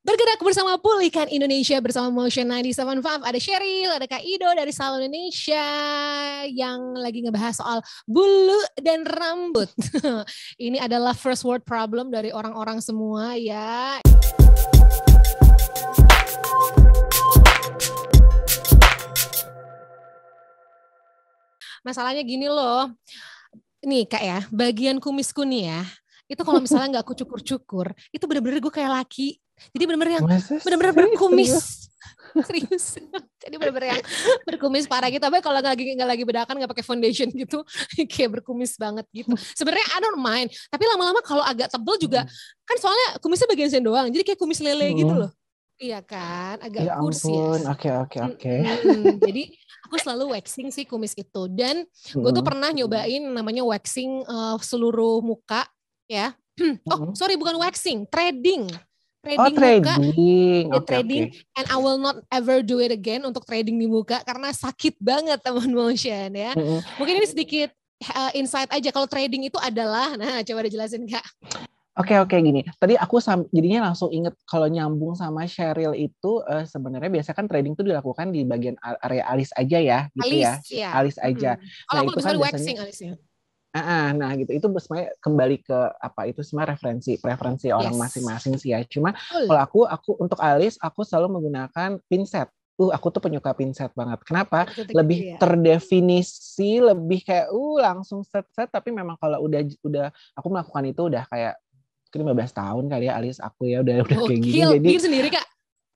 Bergerak bersama Pulihkan Indonesia bersama Motion 97.5. Ada Sheryl, ada Kak Ido dari Salon Indonesia yang lagi ngebahas soal bulu dan rambut. Ini adalah first world problem dari orang-orang semua ya. Masalahnya gini loh. Nih Kak ya, bagian kumisku nih ya. Itu kalau misalnya nggak aku cukur-cukur, itu bener-bener gue kayak laki. Jadi bener-bener yang bener-bener berkumis. Serius. Jadi bener-bener yang berkumis parah gitu. Tapi kalau nggak lagi bedakan, nggak pakai foundation gitu, kayak berkumis banget gitu. Sebenarnya I don't mind. Tapi lama-lama kalau agak tebel juga, kan soalnya kumisnya bagian sini doang. Jadi kayak kumis lele gitu loh. Iya kan, agak Ya kursi ya. Oke. Jadi aku selalu waxing sih kumis itu. Dan gue tuh pernah nyobain namanya waxing seluruh muka ya. Sorry bukan waxing, threading. Threading muka. Threading. And I will not ever do it again untuk threading di muka karena sakit banget teman Motion ya. Mungkin ini sedikit insight aja. Kalau threading itu adalah, nah coba dijelasin Kak. Oke gini. Tadi aku jadinya langsung inget kalau nyambung sama Sheryl itu sebenarnya biasa kan threading itu dilakukan di bagian area alis aja ya, gitu alis, ya. Alis aja. Kalau aku itu kan waxing alisnya. Nah gitu itu sebenarnya kembali ke apa itu semua preferensi orang masing-masing sih ya. Cuma kalau aku untuk alis aku selalu menggunakan pinset. Aku tuh penyuka pinset banget. Kenapa? Lebih terdefinisi, lebih kayak langsung set tapi memang kalau udah aku melakukan itu udah kayak 15 tahun kali ya alis aku ya udah kayak gini. Jadi bikin sendiri Kak?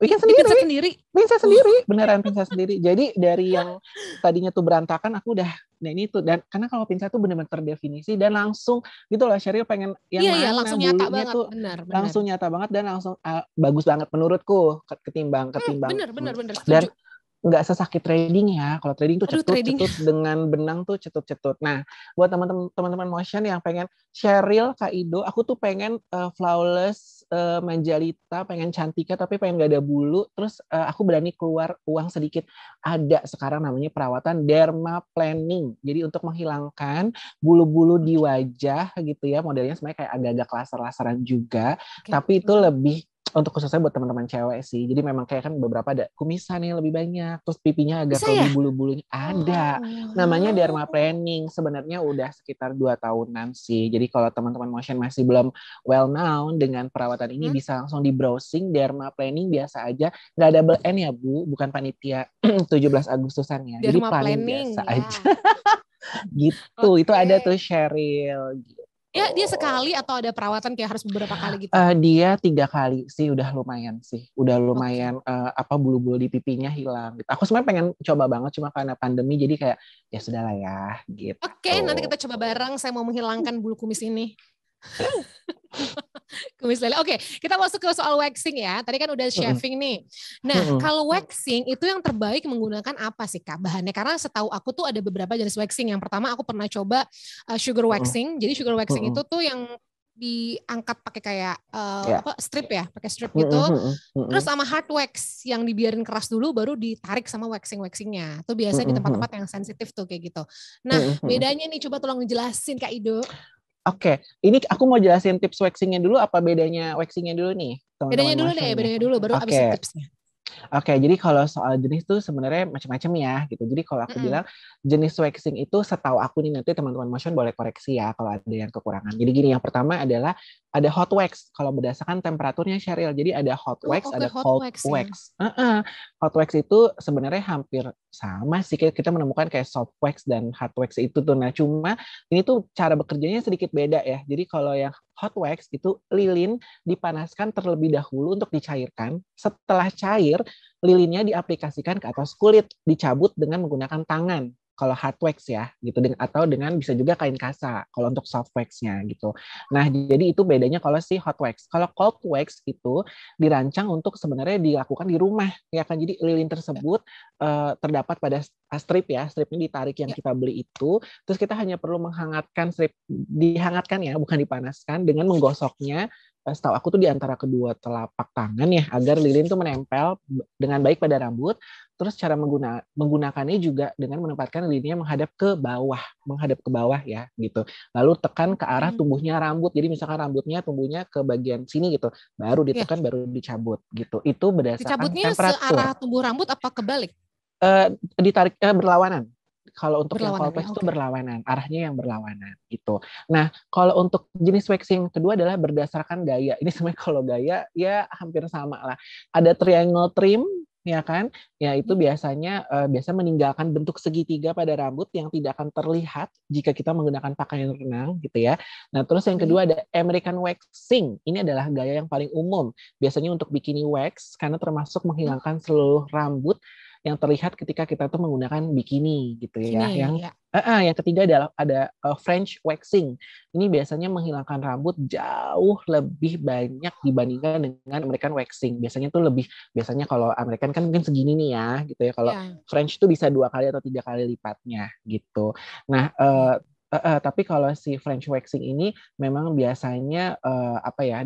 Bikin sendiri. Pinset sendiri, beneran pinset sendiri. Jadi dari yang tadinya tuh berantakan aku udah ini tuh, dan karena kalau pinset tuh benar-benar terdefinisi dan langsung gitu loh. Sheryl pengen yang mana langsung nyata bulunya banget, tuh benar. Langsung nyata banget dan langsung bagus banget menurutku ketimbang benar dan nggak sesakit threading ya. Kalau threading tuh cetut dengan benang tuh cetut. Nah, buat teman-teman Motion yang pengen Sheryl, Kak Ido, aku tuh pengen flawless, manjalita, pengen cantika tapi pengen gak ada bulu. Terus aku berani keluar uang sedikit. Ada sekarang namanya perawatan dermaplaning. Jadi untuk menghilangkan bulu-bulu di wajah gitu ya. Modelnya sebenarnya kayak agak-agak laser-laseran juga. Tapi itu lebih untuk khususnya buat teman-teman cewek sih. Jadi memang kayak kan beberapa ada kumisan yang lebih banyak, terus pipinya agak lebih bulu-bulunya ada. Namanya dermaplaning. Sebenarnya udah sekitar 2 tahunan sih. Jadi kalau teman-teman Motion masih belum well known dengan perawatan ini bisa langsung di browsing dermaplaning biasa aja. Nggak double N ya Bu, bukan panitia 17 Agustusan ya. Jadi planning biasa aja. Gitu. Itu ada tuh Sheryl gitu. Ya dia sekali atau ada perawatan kayak harus beberapa kali gitu? Dia 3 kali sih udah lumayan sih. Udah lumayan bulu-bulu di pipinya hilang gitu. Aku sebenarnya pengen coba banget cuma karena pandemi jadi kayak ya sudahlah ya gitu. Oke, nanti kita coba bareng. Saya mau menghilangkan bulu kumis ini. Kumis lele. Oke, kita masuk ke soal waxing ya. Tadi kan udah shaving nih. Nah, kalau waxing itu yang terbaik menggunakan apa sih Kak bahannya? Karena setahu aku tuh ada beberapa jenis waxing. Yang pertama aku pernah coba sugar waxing. Jadi sugar waxing itu tuh yang diangkat pakai kayak strip ya, pakai strip gitu. Terus sama hard wax yang dibiarin keras dulu baru ditarik sama waxingnya. Itu biasanya di tempat-tempat yang sensitif tuh kayak gitu. Nah, bedanya nih coba tolong jelasin Kak Ido. Oke, ini aku mau jelasin tips waxingnya dulu apa bedanya waxingnya dulu nih? Bedanya dulu baru abis itu tipsnya. Oke, jadi kalau soal jenis tuh sebenarnya macam-macam ya gitu. Jadi kalau aku bilang jenis waxing itu setahu aku nih, nanti teman-teman Motion boleh koreksi ya kalau ada yang kekurangan. Jadi gini, yang pertama adalah ada hot wax kalau berdasarkan temperaturnya Sheryl. Jadi ada hot wax, ada cold wax. Hot wax itu sebenarnya hampir sama sih, kita menemukan kayak soft wax dan hard wax itu tuh. Nah, cuma ini tuh cara bekerjanya sedikit beda ya. Jadi kalau yang hot wax itu lilin dipanaskan terlebih dahulu untuk dicairkan. Setelah cair, lilinnya diaplikasikan ke atas kulit, dicabut dengan menggunakan tangan. Kalau hard wax ya, gitu, atau dengan bisa juga kain kasa. Kalau untuk soft wax-nya gitu. Nah, jadi itu bedanya kalau si hot wax. Kalau cold wax itu dirancang untuk sebenarnya dilakukan di rumah, ya kan. Jadi lilin tersebut terdapat pada strip ya, stripnya ditarik yang kita beli itu. Terus kita hanya perlu menghangatkan strip, dihangatkan ya, bukan dipanaskan, dengan menggosoknya setahu aku tuh di antara kedua telapak tangan ya, agar lilin tuh menempel dengan baik pada rambut. Terus cara menggunakannya juga dengan menempatkan lilinnya menghadap ke bawah ya gitu. Lalu tekan ke arah tumbuhnya rambut. Jadi misalkan rambutnya tumbuhnya ke bagian sini gitu, baru ditekan, baru dicabut gitu. Itu berdasarkan Dicabutnya temperatur. searah tumbuh rambut apa kebalik? Ditarik berlawanan. Kalau untuk yang Berlawanan, Volplex itu oke. berlawanan, arahnya yang berlawanan gitu. Nah, kalau untuk jenis waxing kedua adalah berdasarkan gaya. Ini sebenarnya kalau gaya ya hampir sama lah. Ada triangle trim, ya kan? Ya itu biasanya biasa meninggalkan bentuk segitiga pada rambut yang tidak akan terlihat jika kita menggunakan pakaian renang gitu ya. Nah, terus yang kedua ada American waxing. Ini adalah gaya yang paling umum. Biasanya untuk bikini wax karena termasuk menghilangkan seluruh rambut yang terlihat ketika kita tuh menggunakan bikini gitu ya. Yang ketiga adalah ada French waxing. Ini biasanya menghilangkan rambut jauh lebih banyak dibandingkan dengan American waxing. Biasanya kalau American kan mungkin segini nih ya gitu ya. Kalau French tuh bisa 2 kali atau 3 kali lipatnya gitu. Nah, tapi kalau si French waxing ini memang biasanya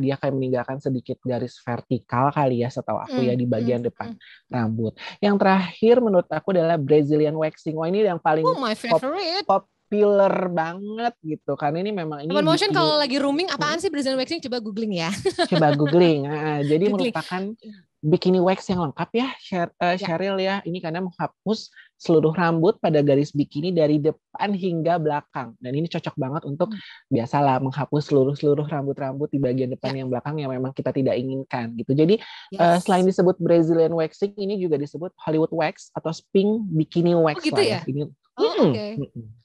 dia kayak meninggalkan sedikit garis vertikal kali ya, setahu aku ya, di bagian depan rambut. Yang terakhir menurut aku adalah Brazilian waxing. Wah, ini yang paling popular banget gitu, karena ini memang Teman motion kalau lagi rooming apaan sih Brazilian waxing, coba googling ya. Coba googling. Jadi merupakan bikini wax yang lengkap ya, Cheryl ya. Ini karena menghapus seluruh rambut pada garis bikini dari depan hingga belakang. Dan ini cocok banget untuk biasalah menghapus seluruh rambut-rambut di bagian depan yang belakang yang memang kita tidak inginkan gitu. Jadi selain disebut Brazilian waxing, ini juga disebut Hollywood wax atau pink bikini wax gitu lah ya. Ini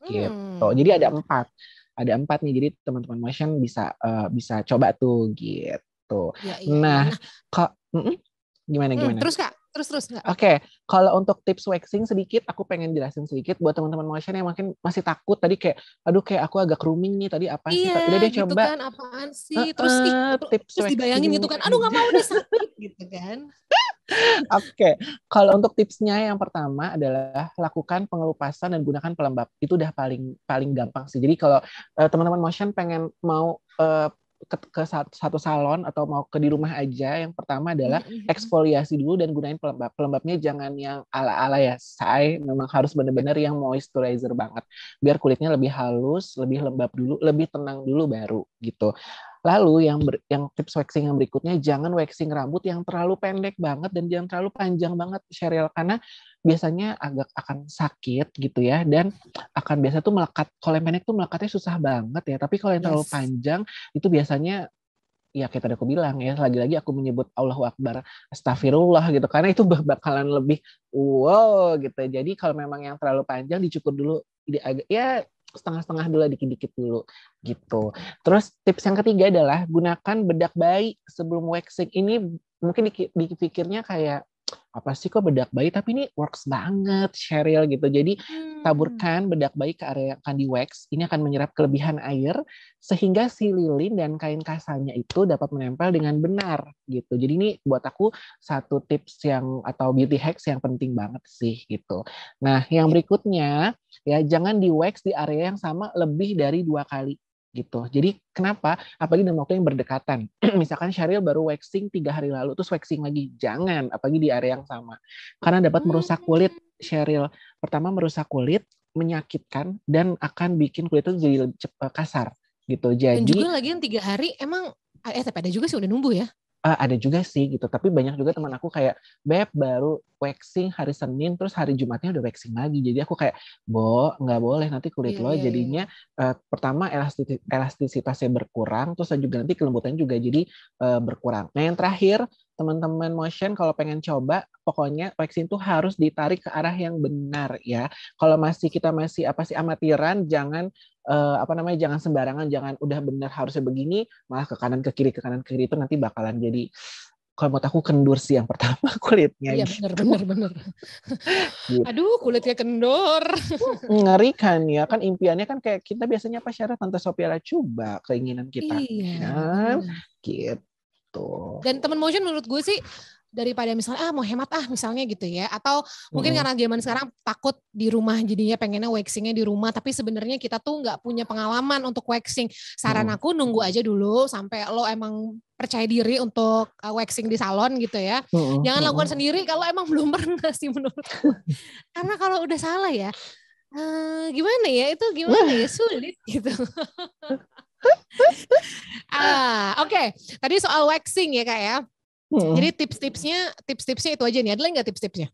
gitu. Jadi ada 4 nih. Jadi teman-teman motion bisa coba tuh gitu. Nah, kok gimana? Terus Kak, terus nggak? Oke, kalau untuk tips waxing sedikit, aku pengen jelasin sedikit buat teman-teman motion yang mungkin masih takut tadi kayak, aduh kayak aku agak rooming nih tadi apa sih? Udah deh gitu coba. Kan, apaan sih? Terus dibayangin gitu kan, aduh nggak mau deh sakit gitu kan. Oke, kalau untuk tipsnya yang pertama adalah lakukan pengelupasan dan gunakan pelembab. Itu udah paling gampang sih. Jadi kalau teman-teman motion pengen mau ke satu salon atau mau di rumah aja, yang pertama adalah eksfoliasi dulu dan gunain pelembab. Pelembabnya jangan yang ala-ala ya, say. Memang harus benar-benar yang moisturizer banget. Biar kulitnya lebih halus, lebih lembab dulu, lebih tenang dulu baru gitu. Lalu yang tips waxing yang berikutnya, jangan waxing rambut yang terlalu pendek banget dan jangan terlalu panjang banget, Cheryl, karena biasanya agak akan sakit gitu ya, dan akan biasa tuh melekat. Kalau yang pendek tuh melekatnya susah banget ya, tapi kalau yang terlalu panjang itu biasanya ya kayak tadi aku bilang ya, lagi-lagi aku menyebut Allahu Akbar, astagfirullah gitu, karena itu bakalan lebih wow gitu. Jadi kalau memang yang terlalu panjang dicukur dulu, ya setengah-setengah dulu, dikit-dikit dulu gitu. Terus tips yang ketiga adalah gunakan bedak bayi sebelum waxing. Ini mungkin dipikirnya kayak apa sih kok bedak bayi, tapi ini works banget, Cheryl gitu. Jadi taburkan bedak bayi ke area yang akan di wax. Ini akan menyerap kelebihan air sehingga si lilin dan kain kasanya itu dapat menempel dengan benar gitu. Jadi ini buat aku satu tips atau beauty hacks yang penting banget sih gitu. Nah, yang berikutnya ya, jangan di wax di area yang sama lebih dari 2 kali gitu. Jadi kenapa? Apalagi dalam waktu yang berdekatan. Misalkan Cheryl baru waxing 3 hari lalu, terus waxing lagi. Jangan, apalagi di area yang sama. Karena dapat merusak kulit, Cheryl. Pertama, merusak kulit, menyakitkan, dan akan bikin kulit itu jadi lebih kasar gitu. Jadi, dan juga lagi yang 3 hari emang tapi ada juga sih udah numbuh ya. Ada juga sih gitu, tapi banyak juga teman aku kayak, Beb baru waxing hari Senin terus hari Jumatnya udah waxing lagi. Jadi aku kayak, nggak boleh, nanti kulit lo jadinya pertama elastisitasnya berkurang, terus juga nanti kelembutannya juga jadi berkurang. Nah yang terakhir, teman-teman motion kalau pengen coba, pokoknya waxing tuh harus ditarik ke arah yang benar ya. Kalau kita masih amatiran, jangan jangan sembarangan, jangan udah benar harusnya begini malah ke kanan ke kiri itu nanti bakalan jadi, kalau menurut aku kendur sih yang pertama kulitnya. Iya gitu. bener. Gitu. Aduh kulitnya kendor. Ngeri kan ya, kan impiannya kan kayak kita biasanya apa, Syara, Tante Sophia Lacuba, keinginan kita. Iya. Kan? Gitu. Dan teman motion menurut gue sih daripada misalnya mau hemat misalnya gitu ya, atau mungkin karena zaman sekarang takut di rumah jadinya pengennya waxingnya di rumah, tapi sebenarnya kita tuh nggak punya pengalaman untuk waxing. Saran aku nunggu aja dulu sampai lo emang percaya diri untuk waxing di salon gitu ya. Jangan lakukan sendiri kalau emang belum pernah sih menurutku. Karena kalau udah salah ya, gimana ya, itu gimana ya, sulit gitu. Oke. Tadi soal waxing ya Kak ya. Jadi tips-tipsnya itu aja nih. Ada lagi nggak tips-tipsnya?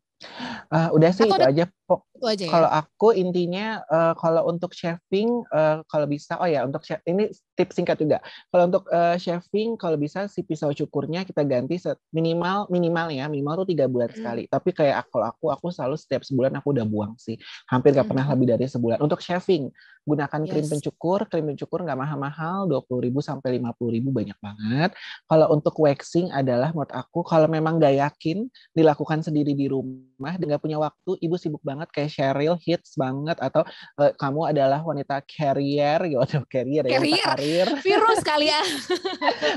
Udah sih itu aja. Itu aja ya. Kalau aku intinya kalau untuk shaving kalau bisa untuk ini tips singkat juga. Kalau untuk shaving kalau bisa si pisau cukurnya kita ganti minimal tuh 3 bulan sekali. Tapi kayak kalau aku selalu setiap sebulan aku udah buang sih. Hampir gak pernah lebih dari sebulan. Untuk shaving gunakan krim pencukur nggak mahal-mahal, 20.000 sampai 50.000 banyak banget. Kalau untuk waxing adalah menurut aku kalau memang gak yakin dilakukan sendiri di rumah dan gak punya waktu, ibu sibuk banget kayak Cheryl hits banget, atau kamu adalah wanita karir virus kali ya.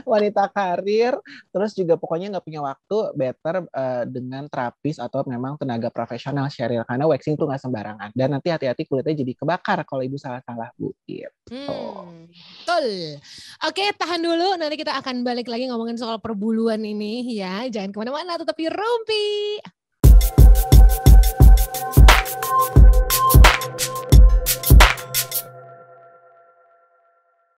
Wanita karir terus juga pokoknya nggak punya waktu, better dengan terapis atau memang tenaga profesional Cheryl, karena waxing tuh nggak sembarangan dan nanti hati-hati kulitnya jadi kebakar kalau ibu salah Bu gitu. Betul. Oke, tahan dulu, nanti kita akan balik lagi ngomongin soal perbuluan ini ya. Jangan kemana-mana, tetap di Rumpi.